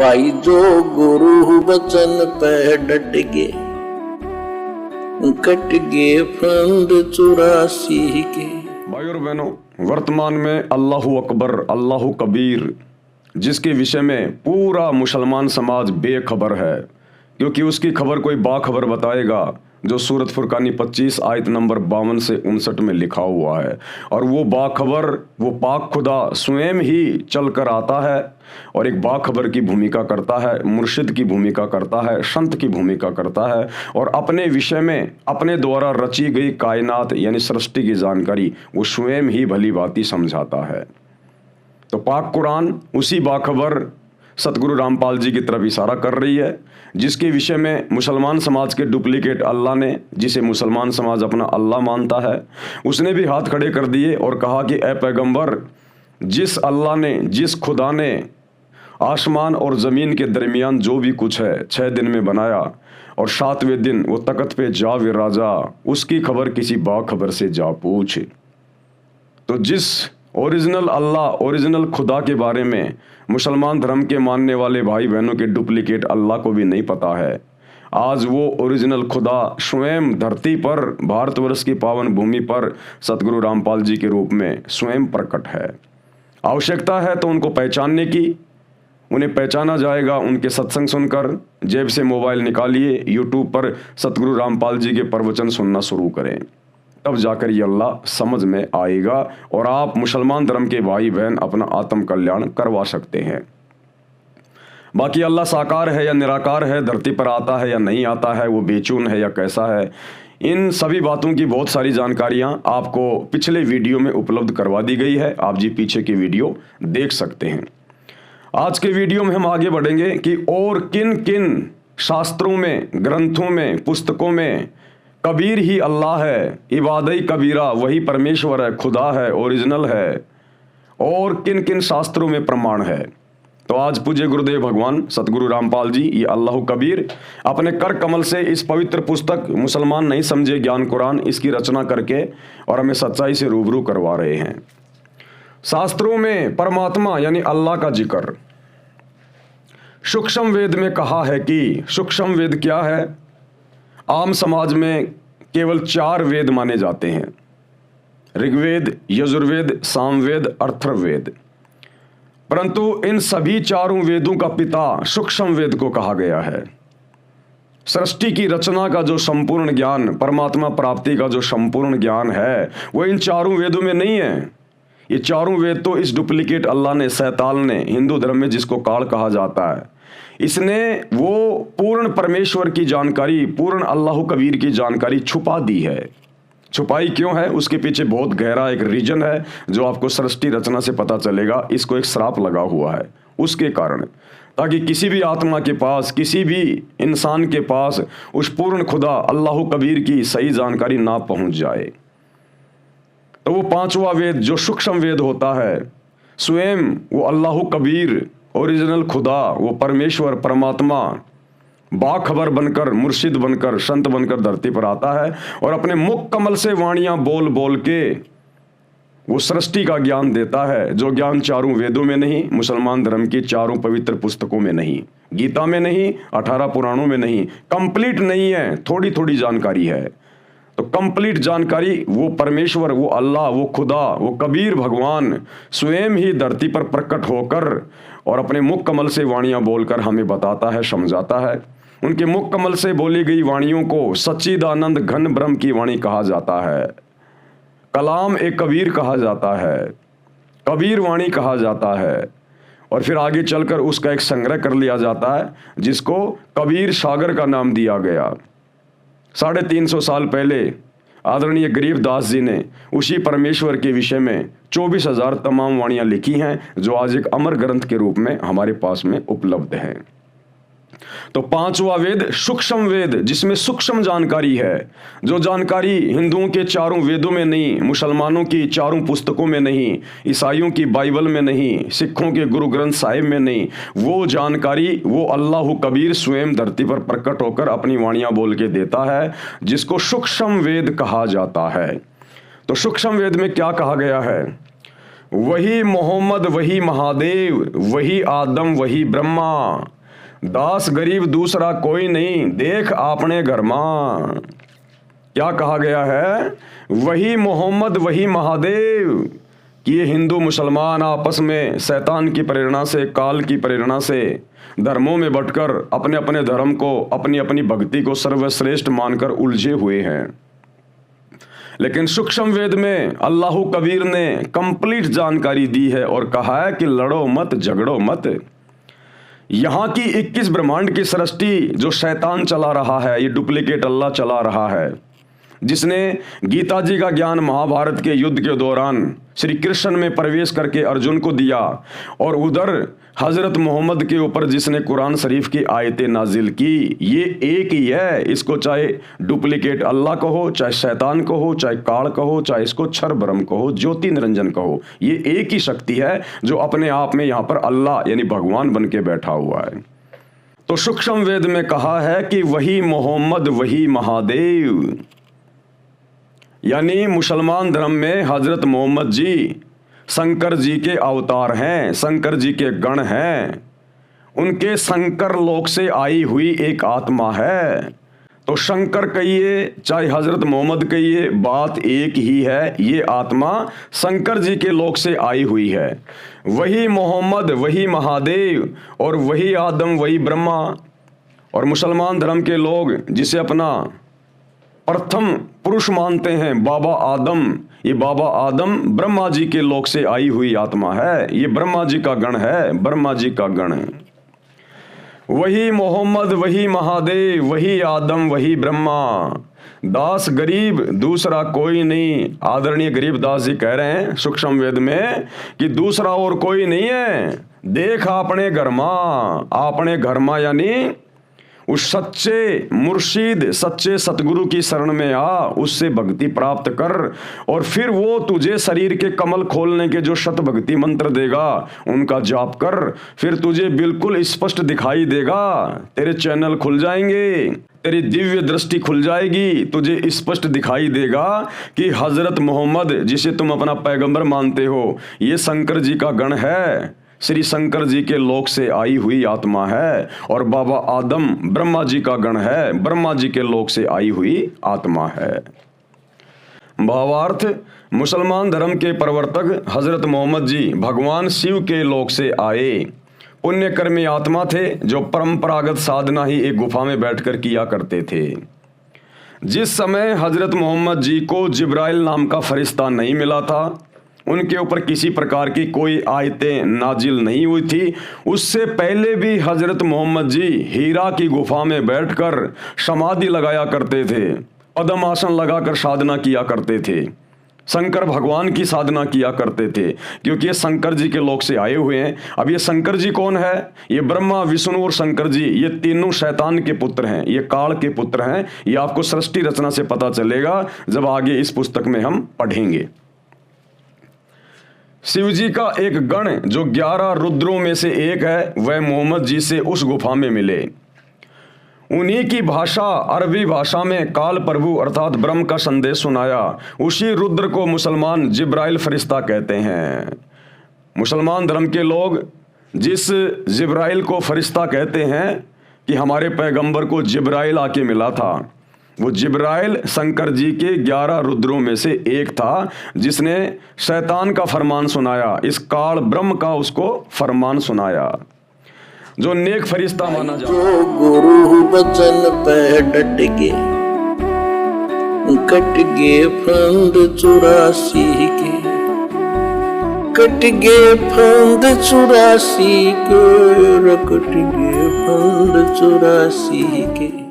भाई जो गुरु वचन पे डट गे, कट गे फंद 84 के। भाई और बहनों, वर्तमान में अल्लाहु अकबर अल्लाहु कबीर जिसके विषय में पूरा मुसलमान समाज बेखबर है, क्योंकि उसकी खबर कोई बाखबर बताएगा जो सूरत फुरकानी 25 आयत नंबर 52 से 59 में लिखा हुआ है। और वो बाखबर, वो पाक खुदा स्वयं ही चल कर आता है और एक बाखबर की भूमिका करता है, मुर्शिद की भूमिका करता है, संत की भूमिका करता है और अपने विषय में अपने द्वारा रची गई कायनात यानी सृष्टि की जानकारी वो स्वयं ही भली भांति समझाता है। तो पाक कुरान उसी बाखबर सतगुरु रामपाल जी की तरफ इशारा कर रही है, जिसके विषय में मुसलमान समाज के डुप्लीकेट अल्लाह ने, जिसे मुसलमान समाज अपना अल्लाह मानता है, उसने भी हाथ खड़े कर दिए और कहा कि ए पैगंबर, जिस अल्लाह ने, जिस खुदा ने आसमान और ज़मीन के दरमियान जो भी कुछ है 6 दिन में बनाया और 7वें दिन वो तख्त पे जा विराजा, उसकी खबर किसी बाखबर से जा पूछ। तो जिस ओरिजिनल अल्लाह, ओरिजिनल खुदा के बारे में मुसलमान धर्म के मानने वाले भाई बहनों के डुप्लीकेट अल्लाह को भी नहीं पता है, आज वो ओरिजिनल खुदा स्वयं धरती पर, भारतवर्ष की पावन भूमि पर सतगुरु रामपाल जी के रूप में स्वयं प्रकट है। आवश्यकता है तो उनको पहचानने की, उन्हें पहचाना जाएगा उनके सत्संग सुनकर। जेब से मोबाइल निकालिए, यूट्यूब पर सतगुरु रामपाल जी के प्रवचन सुनना शुरू करें, तब जाकर ये अल्लाह समझ में आएगा और आप मुसलमान धर्म के भाई बहन अपना आत्म कल्याण करवा सकते हैं। बाकी अल्लाह साकार है या निराकार है, धरती पर आता है या नहीं आता है, वो बेचून है या कैसा है, इन सभी बातों की बहुत सारी जानकारियां आपको पिछले वीडियो में उपलब्ध करवा दी गई है। आप जी पीछे की वीडियो देख सकते हैं। आज के वीडियो में हम आगे बढ़ेंगे कि और किन किन शास्त्रों में, ग्रंथों में, पुस्तकों में कबीर ही अल्लाह है, इबादई कबीरा वही परमेश्वर है, खुदा है, ओरिजिनल है, और किन किन शास्त्रों में प्रमाण है। तो आज पूज्य गुरुदेव भगवान सतगुरु रामपाल जी ये अल्लाहु कबीर अपने कर कमल से इस पवित्र पुस्तक मुसलमान नहीं समझे ज्ञान कुरान, इसकी रचना करके और हमें सच्चाई से रूबरू करवा रहे हैं। शास्त्रों में परमात्मा यानी अल्लाह का जिक्र सूक्ष्म वेद में कहा है कि सूक्ष्म वेद क्या है? आम समाज में केवल 4 वेद माने जाते हैं, ऋग्वेद, यजुर्वेद, सामवेद, अथर्ववेद। परंतु इन सभी 4 वेदों का पिता सूक्ष्म वेद को कहा गया है। सृष्टि की रचना का जो संपूर्ण ज्ञान, परमात्मा प्राप्ति का जो संपूर्ण ज्ञान है, वो इन 4 वेदों में नहीं है। ये 4 वेद तो इस डुप्लीकेट अल्लाह ने, शैतान ने, हिंदू धर्म में जिसको काल कहा जाता है, इसने वो पूर्ण परमेश्वर की जानकारी, पूर्ण अल्लाहु कबीर की जानकारी छुपा दी है। छुपाई क्यों है? उसके पीछे बहुत गहरा एक रीजन है जो आपको सृष्टि रचना से पता चलेगा। इसको एक श्राप लगा हुआ है उसके कारण, ताकि किसी भी आत्मा के पास, किसी भी इंसान के पास उस पूर्ण खुदा अल्लाहु कबीर की सही जानकारी ना पहुंच जाए। तो वो 5वां वेद जो सूक्ष्म वेद होता है, स्वयं वो अल्लाहु कबीर ओरिजिनल खुदा, वो परमेश्वर परमात्मा बाखबर बनकर, मुर्शिद बनकर, संत बनकर धरती पर आता है और अपने मुख कमल से वाणियां बोल बोल के वो सृष्टि का ज्ञान देता है, जो ज्ञान 4 वेदों में नहीं, मुसलमान धर्म की 4 पवित्र पुस्तकों में नहीं, गीता में नहीं, 18 पुराणों में नहीं, कंप्लीट नहीं है, थोड़ी थोड़ी जानकारी है। तो कंप्लीट जानकारी वो परमेश्वर, वो अल्लाह, वो खुदा, वो कबीर भगवान स्वयं ही धरती पर प्रकट होकर और अपने मुख कमल से वाणियां बोलकर हमें बताता है, समझाता है। उनके मुख कमल से बोली गई वाणियों को सच्चिदानंद घन ब्रह्म की वाणी कहा जाता है, कलाम ए कबीर कहा जाता है, कबीर वाणी कहा जाता है। और फिर आगे चलकर उसका एक संग्रह कर लिया जाता है जिसको कबीर सागर का नाम दिया गया। 350 साल पहले आदरणीय गरीबदास जी ने उसी परमेश्वर के विषय में 24,000 तमाम वाणियां लिखी हैं, जो आज एक अमर ग्रंथ के रूप में हमारे पास में उपलब्ध हैं। तो 5वां वेद सूक्ष्म वेद, जिसमें सूक्ष्म जानकारी है, जो जानकारी हिंदुओं के 4 वेदों में नहीं, मुसलमानों की 4 पुस्तकों में नहीं, ईसाइयों की बाइबल में नहीं, सिखों के गुरु ग्रंथ साहिब में नहीं, वो जानकारी वो अल्लाहु कबीर स्वयं धरती पर प्रकट होकर अपनी वाणियां बोल के देता है, जिसको सूक्ष्म वेद कहा जाता है। तो सूक्ष्म वेद में क्या कहा गया है? वही मोहम्मद वही महादेव, वही आदम वही ब्रह्मा, दास गरीब दूसरा कोई नहीं, देख आपने घर मां। क्या कहा गया है? वही मोहम्मद वही महादेव। कि ये हिंदू मुसलमान आपस में शैतान की प्रेरणा से, काल की प्रेरणा से धर्मों में बंटकर अपने अपने धर्म को, अपनी अपनी भक्ति को सर्वश्रेष्ठ मानकर उलझे हुए हैं। लेकिन सूक्ष्म वेद में अल्लाह कबीर ने कंप्लीट जानकारी दी है और कहा है कि लड़ो मत, झगड़ो मत। यहाँ की 21 ब्रह्मांड की सृष्टि जो शैतान चला रहा है, ये डुप्लीकेट अल्लाह चला रहा है, जिसने गीता जी का ज्ञान महाभारत के युद्ध के दौरान श्री कृष्ण में प्रवेश करके अर्जुन को दिया, और उधर हजरत मोहम्मद के ऊपर जिसने कुरान शरीफ की आयतें नाजिल की, ये एक ही है। इसको चाहे डुप्लीकेट अल्लाह कहो, चाहे शैतान कहो, चाहे काल कहो, चाहे इसको क्षर ब्रह्म कहो, ज्योति निरंजन कहो, ये एक ही शक्ति है जो अपने आप में यहाँ पर अल्लाह यानी भगवान बन के बैठा हुआ है। तो सूक्ष्म वेद में कहा है कि वही मोहम्मद वही महादेव, यानी मुसलमान धर्म में हजरत मोहम्मद जी शंकर जी के अवतार हैं, शंकर जी के गण हैं, उनके शंकर लोक से आई हुई एक आत्मा है। तो शंकर कहिए चाहे हजरत मोहम्मद कहिए, बात एक ही है, ये आत्मा शंकर जी के लोक से आई हुई है। वही मोहम्मद वही महादेव और वही आदम वही ब्रह्मा। और मुसलमान धर्म के लोग जिसे अपना प्रथम पुरुष मानते हैं बाबा आदम, ये बाबा आदम ब्रह्मा जी के लोक से आई हुई आत्मा है, ये ब्रह्मा जी का गण है, ब्रह्मा जी का गण है। वही मोहम्मद वही महादेव वही आदम वही ब्रह्मा, दास गरीब दूसरा कोई नहीं। आदरणीय गरीबदास जी कह रहे हैं सूक्ष्म वेद में कि दूसरा और कोई नहीं है, देख आपने घर मां, आपने घर मां यानी उस सच्चे मुर्शिद सच्चे सतगुरु की शरण में आ, उससे भक्ति प्राप्त कर, और फिर वो तुझे शरीर के कमल खोलने के जो शत भक्ति मंत्र देगा उनका जाप कर, फिर तुझे बिल्कुल स्पष्ट दिखाई देगा, तेरे चैनल खुल जाएंगे, तेरी दिव्य दृष्टि खुल जाएगी, तुझे स्पष्ट दिखाई देगा कि हजरत मोहम्मद जिसे तुम अपना पैगंबर मानते हो, ये शंकर जी का गण है, श्री शंकर जी के लोक से आई हुई आत्मा है, और बाबा आदम ब्रह्मा जी का गण है, ब्रह्मा जी के लोक से आई हुई आत्मा है। भावार्थ, मुसलमान धर्म के प्रवर्तक हजरत मोहम्मद जी भगवान शिव के लोक से आए, पुण्यकर्मी आत्मा थे जो परंपरागत साधना ही एक गुफा में बैठकर किया करते थे। जिस समय हजरत मोहम्मद जी को जिब्राइल नाम का फरिश्ता नहीं मिला था, उनके ऊपर किसी प्रकार की कोई आयतें नाजिल नहीं हुई थी, उससे पहले भी हजरत मोहम्मद जी हीरा की गुफा में बैठकर समाधि लगाया करते थे, पद्म आसन लगाकर साधना किया करते थे, शंकर भगवान की साधना किया करते थे, क्योंकि ये शंकर जी के लोक से आए हुए हैं। अब ये शंकर जी कौन है? ये ब्रह्मा विष्णु और शंकर जी, ये तीनों शैतान के पुत्र हैं, ये काल के पुत्र हैं। ये आपको सृष्टि रचना से पता चलेगा जब आगे इस पुस्तक में हम पढ़ेंगे। शिव जी का एक गण जो 11 रुद्रों में से एक है, वह मोहम्मद जी से उस गुफा में मिले। उन्हीं की भाषा अरबी भाषा में काल प्रभु अर्थात ब्रह्म का संदेश सुनाया। उसी रुद्र को मुसलमान जिब्राइल फरिश्ता कहते हैं। मुसलमान धर्म के लोग जिस जिब्राइल को फरिश्ता कहते हैं कि हमारे पैगंबर को जिब्राइल आके मिला था, वो जिब्राइल शंकर जी के 11 रुद्रों में से एक था, जिसने शैतान का फरमान सुनाया, इस काल ब्रह्म का उसको फरमान सुनाया, जो नेक फरिश्ता माना जाता है। जो गुरु बचन पे डट के कट गे फंद 84 के, कट गे फंद 84 के, कट गे फंद 84 के।